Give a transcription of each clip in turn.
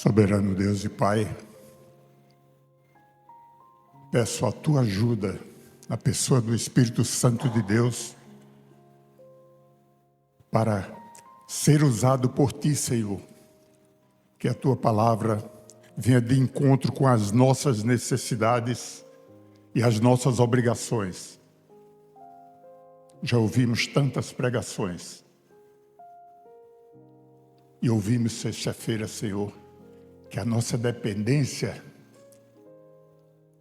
Soberano Deus e Pai, peço a Tua ajuda na pessoa do Espírito Santo de Deus para ser usado por Ti, Senhor. Que a Tua palavra venha de encontro com as nossas necessidades e as nossas obrigações. Já ouvimos tantas pregações e ouvimos sexta-feira, Senhor, que a nossa dependência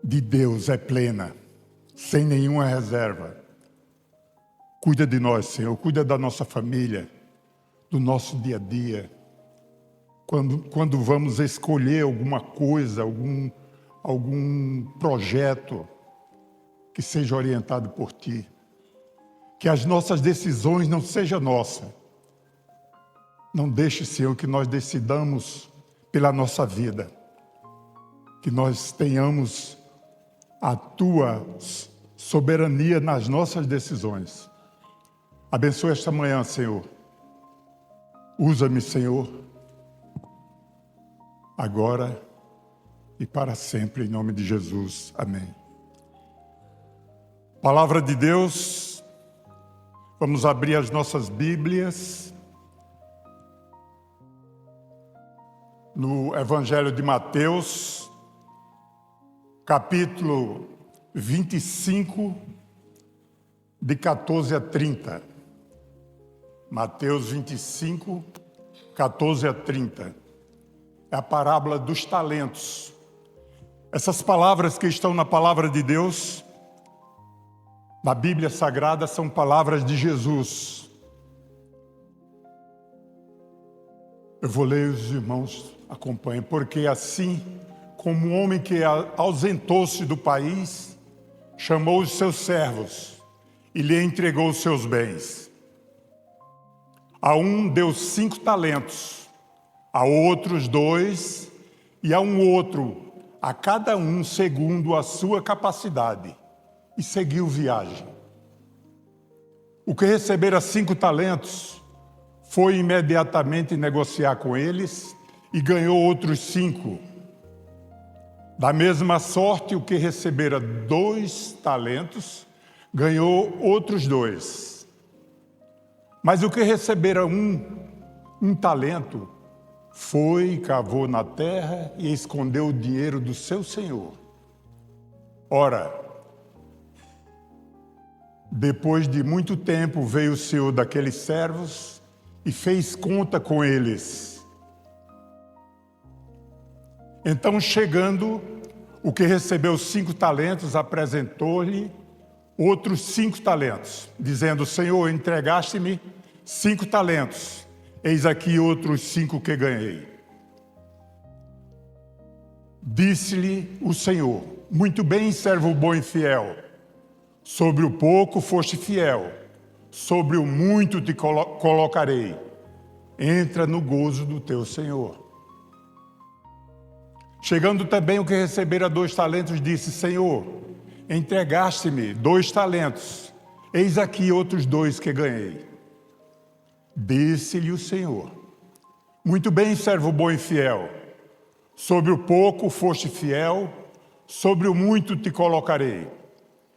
de Deus é plena, sem nenhuma reserva. Cuida de nós, Senhor, cuida da nossa família, do nosso dia a dia. Quando vamos escolher alguma coisa, algum projeto que seja orientado por Ti. Que as nossas decisões não sejam nossas. Não deixe, Senhor, que nós decidamos pela nossa vida. Que nós tenhamos a Tua soberania nas nossas decisões. Abençoe esta manhã, Senhor. Usa-me, Senhor, agora e para sempre, em nome de Jesus. Amém. Palavra de Deus, vamos abrir as nossas Bíblias no Evangelho de Mateus, capítulo 25, de 14 a 30. Mateus 25, 14 a 30. É a parábola dos talentos. Essas palavras que estão na palavra de Deus, na Bíblia Sagrada, são palavras de Jesus. Eu vou ler, os irmãos acompanhem. Porque assim como um homem que ausentou-se do país, chamou os seus servos e lhe entregou os seus bens. A um deu 5 talentos, a outros 2, e a um outro, a cada um segundo a sua capacidade, e seguiu viagem. O que recebera 5 talentos foi imediatamente negociar com eles e ganhou outros 5. Da mesma sorte, o que recebera 2 talentos ganhou outros 2. Mas o que recebera um talento foi, cavou na terra e escondeu o dinheiro do seu senhor. Ora, depois de muito tempo veio o senhor daqueles servos e fez conta com eles. Então, chegando, o que recebeu 5 talentos apresentou-lhe outros 5 talentos, dizendo: Senhor, entregaste-me 5 talentos, eis aqui outros 5 que ganhei. Disse-lhe o Senhor: muito bem, servo bom e fiel. Sobre o pouco foste fiel, sobre o muito te colocarei. Entra no gozo do teu Senhor. Chegando também o que recebera 2 talentos, disse: Senhor, entregaste-me 2 talentos, eis aqui outros 2 que ganhei. Disse-lhe o Senhor: muito bem, servo bom e fiel. Sobre o pouco foste fiel, sobre o muito te colocarei.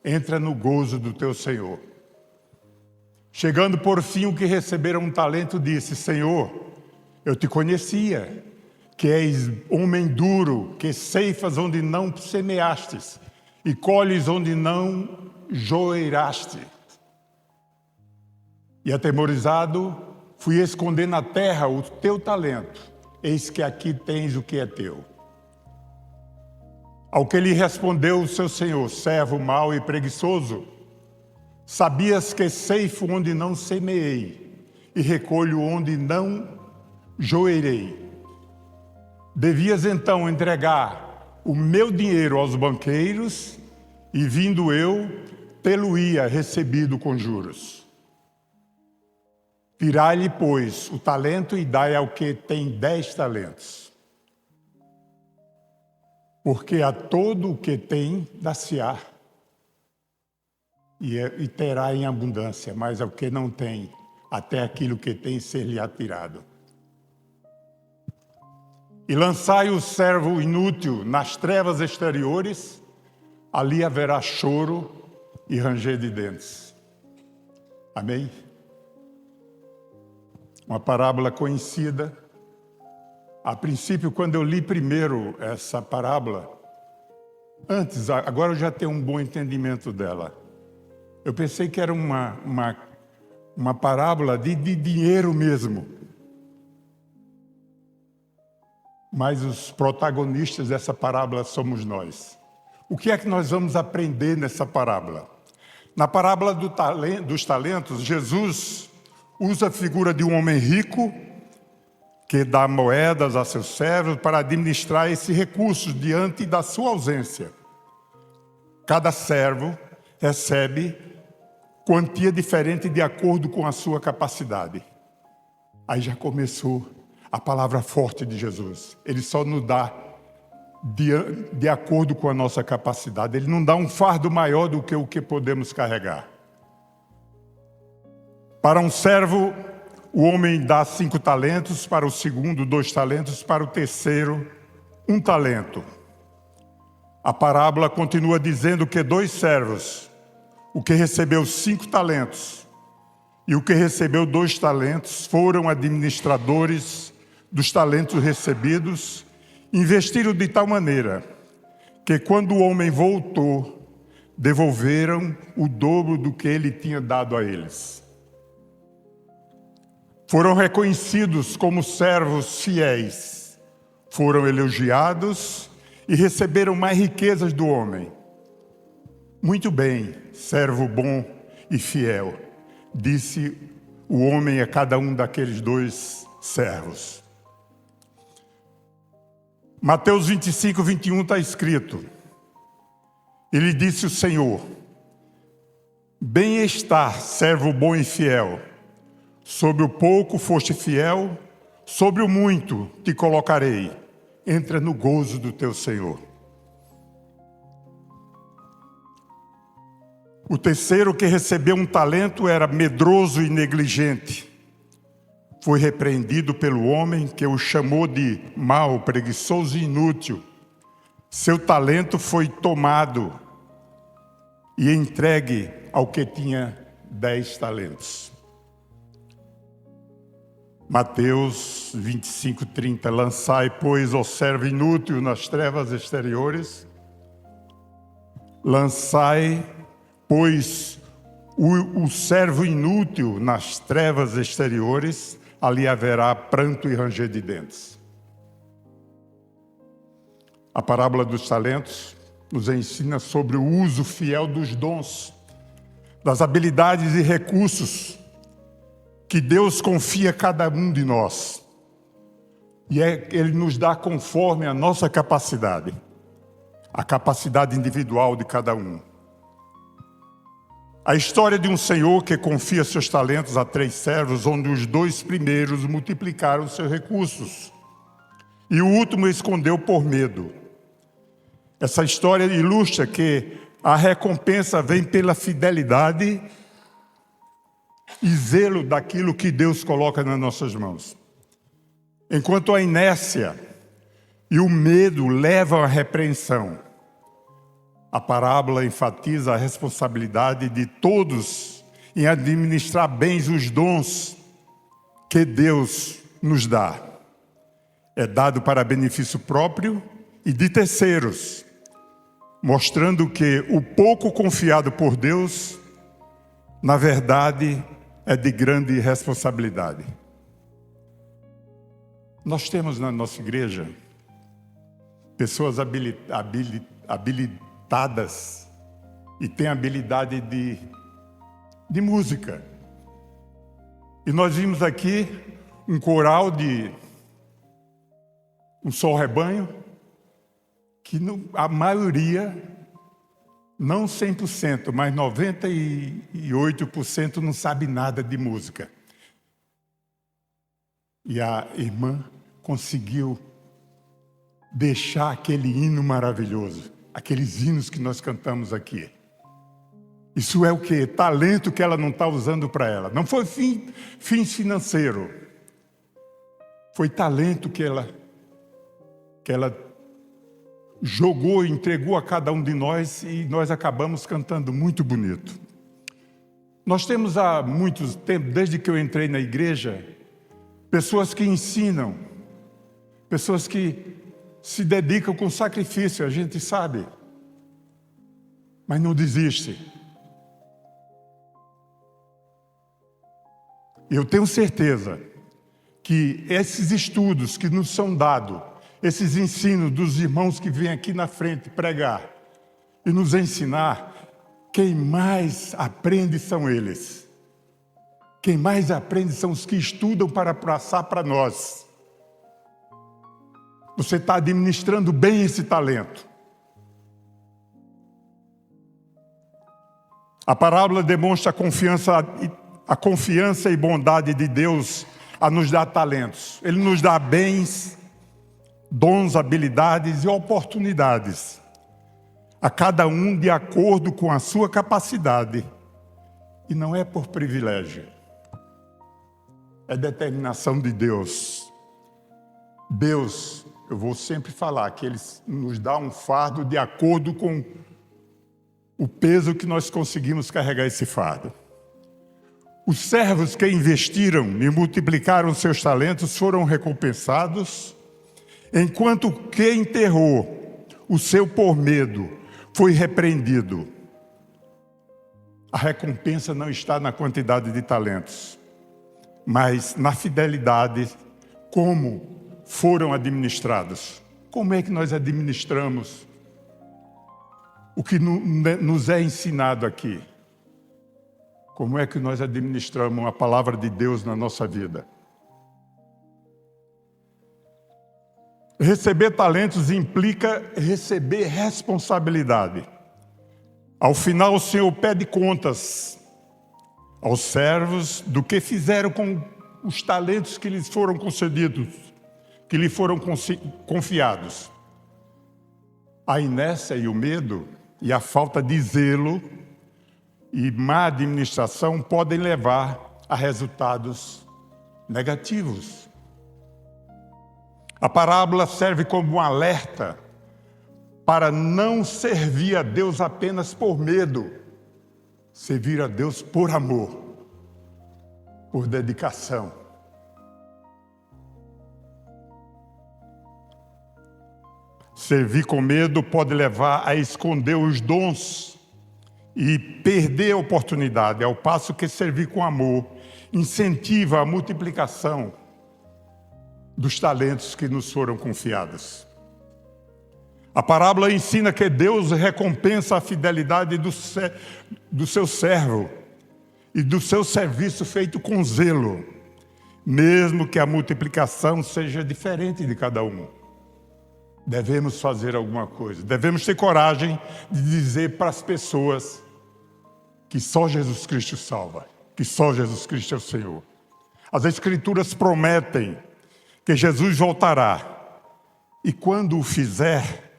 Entra no gozo do teu Senhor. Chegando por fim o que recebera 1 talento, disse: Senhor, eu te conhecia, que és homem duro, que ceifas onde não semeastes e colhes onde não joeiraste. E atemorizado, fui esconder na terra o teu talento. Eis que aqui tens o que é teu. Ao que lhe respondeu o seu senhor: servo mau e preguiçoso, sabias que ceifo onde não semeei e recolho onde não joeirei. Devias então entregar o meu dinheiro aos banqueiros, e vindo eu, tê-lo-ia recebido com juros. Tirai-lhe, pois, o talento e dai ao que tem 10 talentos. Porque a todo o que tem, dá-se-á, e terá em abundância, mas ao que não tem, até aquilo que tem ser-lhe-á tirado. e lançai o servo inútil nas trevas exteriores, ali haverá choro e ranger de dentes. Amém? Uma parábola conhecida. A princípio, quando eu li primeiro essa parábola, agora eu já tenho um bom entendimento dela. Eu pensei que era uma parábola de dinheiro mesmo. Mas os protagonistas dessa parábola somos nós. O que é que nós vamos aprender nessa parábola? Na parábola dos talentos, Jesus usa a figura de um homem rico que dá moedas a seus servos para administrar esses recursos diante da sua ausência. Cada servo recebe quantia diferente de acordo com a sua capacidade. Aí já começou a palavra forte de Jesus. Ele só nos dá de acordo com a nossa capacidade. Ele não dá um fardo maior do que o que podemos carregar. Para um servo, o homem dá 5 talentos, para o segundo 2 talentos, para o terceiro 1 talento. A parábola continua dizendo que 2 servos, o que recebeu 5 talentos e o que recebeu 2 talentos, foram administradores dos talentos recebidos, investiram de tal maneira que quando o homem voltou, devolveram o dobro do que ele tinha dado a eles. Foram reconhecidos como servos fiéis, foram elogiados e receberam mais riquezas do homem. Muito bem, servo bom e fiel, disse o homem a cada um daqueles 2 servos. Mateus 25, 21 está escrito: ele disse o Senhor: bem está, servo bom e fiel. Sobre o pouco foste fiel, sobre o muito te colocarei. Entra no gozo do teu Senhor. O terceiro, que recebeu 1 talento, era medroso e negligente. Foi repreendido pelo homem, que o chamou de mau, preguiçoso e inútil. Seu talento foi tomado e entregue ao que tinha 10 talentos. Mateus 25, 30. Lançai, pois, o servo inútil nas trevas exteriores. Lançai, pois, o servo inútil nas trevas exteriores, ali haverá pranto e ranger de dentes. A parábola dos talentos nos ensina sobre o uso fiel dos dons, das habilidades e recursos que Deus confia a cada um de nós. E Ele nos dá conforme a nossa capacidade, a capacidade individual de cada um. A história de um senhor que confia seus talentos a 3 servos, onde os 2 primeiros multiplicaram seus recursos e o último escondeu por medo. Essa história ilustra que a recompensa vem pela fidelidade e zelo daquilo que Deus coloca nas nossas mãos. Enquanto a inércia e o medo levam à repreensão, a parábola enfatiza a responsabilidade de todos em administrar bem os dons que Deus nos dá. É dado para benefício próprio e de terceiros, mostrando que o pouco confiado por Deus, na verdade, é de grande responsabilidade. Nós temos na nossa igreja pessoas habilitadas e têm habilidade de música. E nós vimos aqui um coral de um só rebanho, que a maioria, não 100%, mas 98% não sabe nada de música. E a irmã conseguiu deixar aquele hino maravilhoso, aqueles hinos que nós cantamos aqui. Isso é o quê? Talento que ela não está usando para ela. Não foi fins financeiros. Foi talento que ela que ela jogou e entregou a cada um de nós, e nós acabamos cantando muito bonito. Nós temos há muito tempo, desde que eu entrei na igreja, pessoas que ensinam, pessoas que se dedicam com sacrifício, a gente sabe, mas não desiste. Eu tenho certeza que esses estudos que nos são dados, esses ensinos dos irmãos que vêm aqui na frente pregar e nos ensinar, quem mais aprende são eles. Quem mais aprende são os que estudam para passar para nós. Você está administrando bem esse talento. A parábola demonstra a confiança e bondade de Deus a nos dar talentos. Ele nos dá bens, dons, habilidades e oportunidades, a cada um de acordo com a sua capacidade. E não é por privilégio, é determinação de Deus. Deus, eu vou sempre falar que Ele nos dá um fardo de acordo com o peso que nós conseguimos carregar esse fardo. Os servos que investiram e multiplicaram seus talentos foram recompensados, enquanto o que enterrou o seu por medo foi repreendido. A recompensa não está na quantidade de talentos, mas na fidelidade como foram administrados. Como é que nós administramos o que nos é ensinado aqui? Como é que nós administramos a palavra de Deus na nossa vida? Receber talentos implica receber responsabilidade. Ao final, o Senhor pede contas aos servos do que fizeram com os talentos que lhes foram concedidos, que lhe foram confiados. A inércia e o medo e a falta de zelo e má administração podem levar a resultados negativos. A parábola serve como um alerta para não servir a Deus apenas por medo, servir a Deus por amor, por dedicação. Servir com medo pode levar a esconder os dons e perder a oportunidade, ao passo que servir com amor incentiva a multiplicação dos talentos que nos foram confiados. A parábola ensina que Deus recompensa a fidelidade do seu servo e do seu serviço feito com zelo, mesmo que a multiplicação seja diferente de cada um. Devemos fazer alguma coisa, devemos ter coragem de dizer para as pessoas que só Jesus Cristo salva, que só Jesus Cristo é o Senhor. As Escrituras prometem que Jesus voltará e quando o fizer,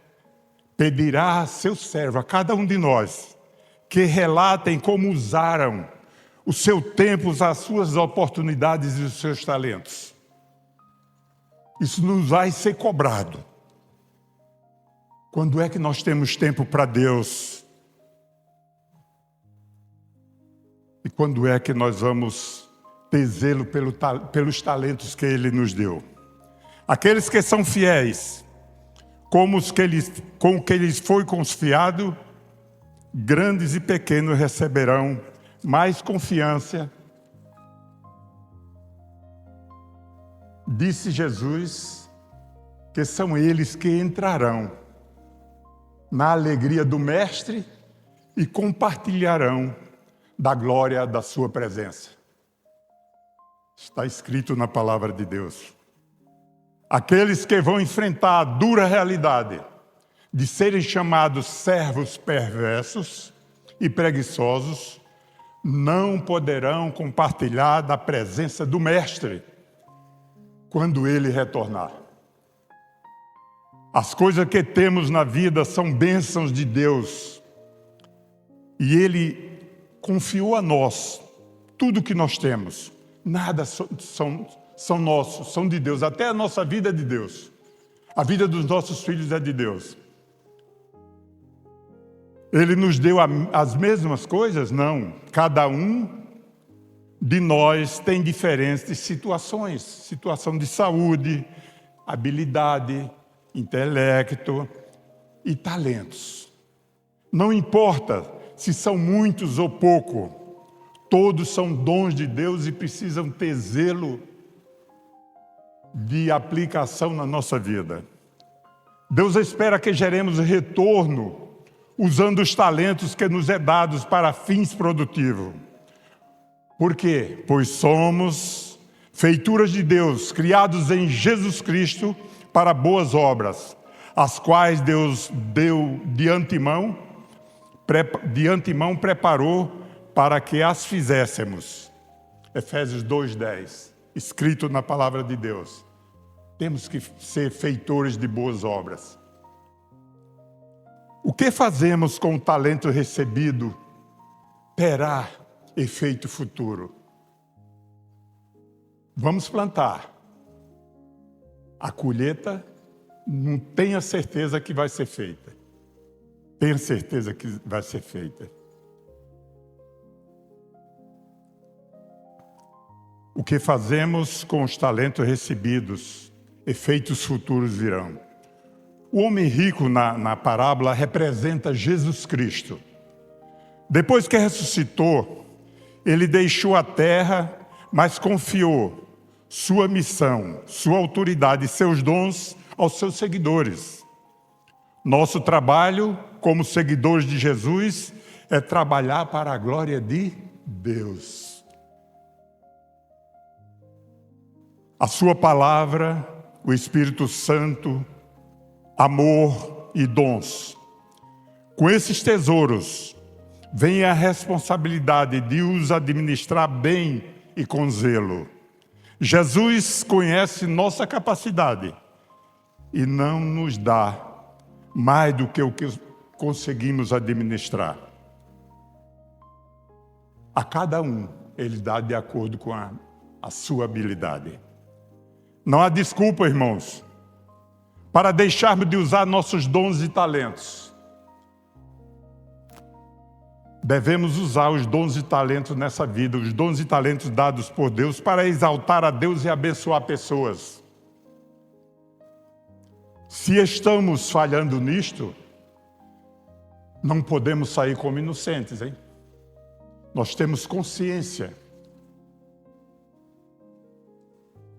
pedirá a seu servo, a cada um de nós, que relatem como usaram o seu tempo, as suas oportunidades e os seus talentos. Isso nos vai ser cobrado. Quando é que nós temos tempo para Deus? E quando é que nós vamos ter zelo pelos talentos que Ele nos deu? Aqueles que são fiéis, com o que lhes foi confiado, grandes e pequenos receberão mais confiança. Disse Jesus que são eles que entrarão na alegria do Mestre e compartilharão da glória da sua presença. Está escrito na palavra de Deus. Aqueles que vão enfrentar a dura realidade de serem chamados servos perversos e preguiçosos, não poderão compartilhar da presença do Mestre quando Ele retornar. As coisas que temos na vida são bênçãos de Deus. E Ele confiou a nós tudo que nós temos. Nada são nossos, são de Deus. Até a nossa vida é de Deus. A vida dos nossos filhos é de Deus. Ele nos deu as mesmas coisas? Não. Cada um de nós tem diferentes situações. Situação de saúde, habilidade, intelecto e talentos. Não importa se são muitos ou pouco, todos são dons de Deus e precisam ter zelo de aplicação na nossa vida. Deus espera que geremos retorno usando os talentos que nos é dados para fins produtivos. Por quê? Pois somos feituras de Deus, criados em Jesus Cristo para boas obras, as quais Deus deu de antemão preparou para que as fizéssemos. Efésios 2:10, escrito na palavra de Deus. Temos que ser feitores de boas obras. O que fazemos com o talento recebido terá efeito futuro. Vamos plantar. A colheita não tenha certeza que vai ser feita. Tenha certeza que vai ser feita. O que fazemos com os talentos recebidos, efeitos futuros virão. O homem rico na parábola representa Jesus Cristo. Depois que ressuscitou, ele deixou a terra, mas confiou sua missão, sua autoridade e seus dons aos seus seguidores. Nosso trabalho, como seguidores de Jesus, é trabalhar para a glória de Deus. A sua palavra, o Espírito Santo, amor e dons. Com esses tesouros, vem a responsabilidade de os administrar bem e com zelo. Jesus conhece nossa capacidade e não nos dá mais do que o que conseguimos administrar. A cada um, Ele dá de acordo com a sua habilidade. Não há desculpa, irmãos, para deixarmos de usar nossos dons e talentos. Devemos usar os dons e talentos nessa vida, os dons e talentos dados por Deus, para exaltar a Deus e abençoar pessoas. Se estamos falhando nisto, não podemos sair como inocentes, hein? Nós temos consciência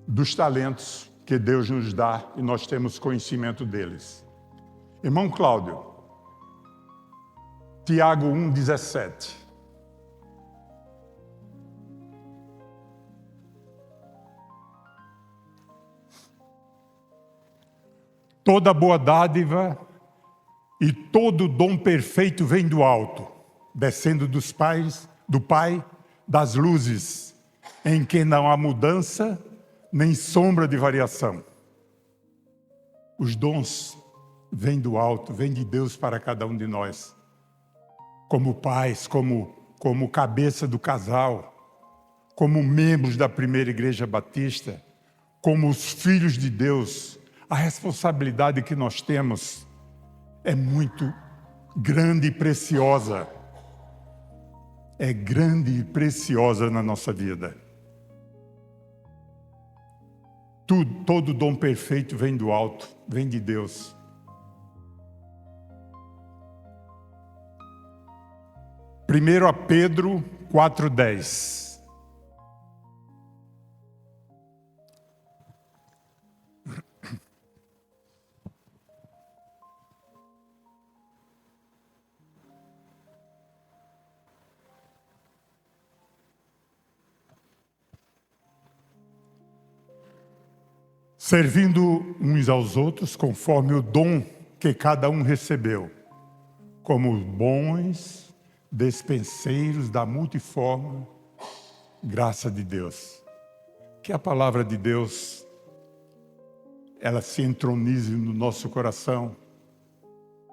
dos talentos que Deus nos dá e nós temos conhecimento deles. Irmão Cláudio, Tiago 1,17. Toda boa dádiva e todo dom perfeito vem do alto, descendo do Pai das luzes, em que não há mudança nem sombra de variação. Os dons vêm do alto, vêm de Deus para cada um de nós. Como pais, como cabeça do casal, como membros da primeira igreja batista, como os filhos de Deus, a responsabilidade que nós temos é muito grande e preciosa. É grande e preciosa na nossa vida. Todo dom perfeito vem do alto, vem de Deus. Primeiro a Pedro 4:10. Servindo uns aos outros conforme o dom que cada um recebeu, como bons despenseiros da multiforme graça de Deus. Que a palavra de Deus, ela se entronize no nosso coração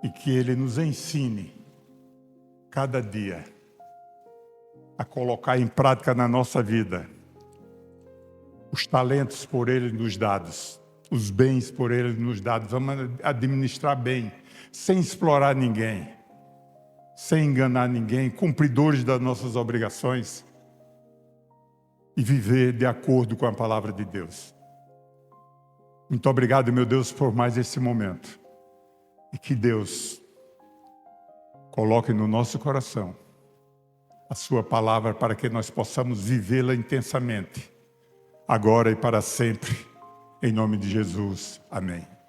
e que Ele nos ensine cada dia a colocar em prática na nossa vida os talentos por Ele nos dados os bens por Ele nos dados. Vamos administrar bem, sem explorar ninguém, sem enganar ninguém, cumpridores das nossas obrigações e viver de acordo com a palavra de Deus. Muito obrigado, meu Deus, por mais esse momento. E que Deus coloque no nosso coração a sua palavra para que nós possamos vivê-la intensamente, agora e para sempre. Em nome de Jesus. Amém.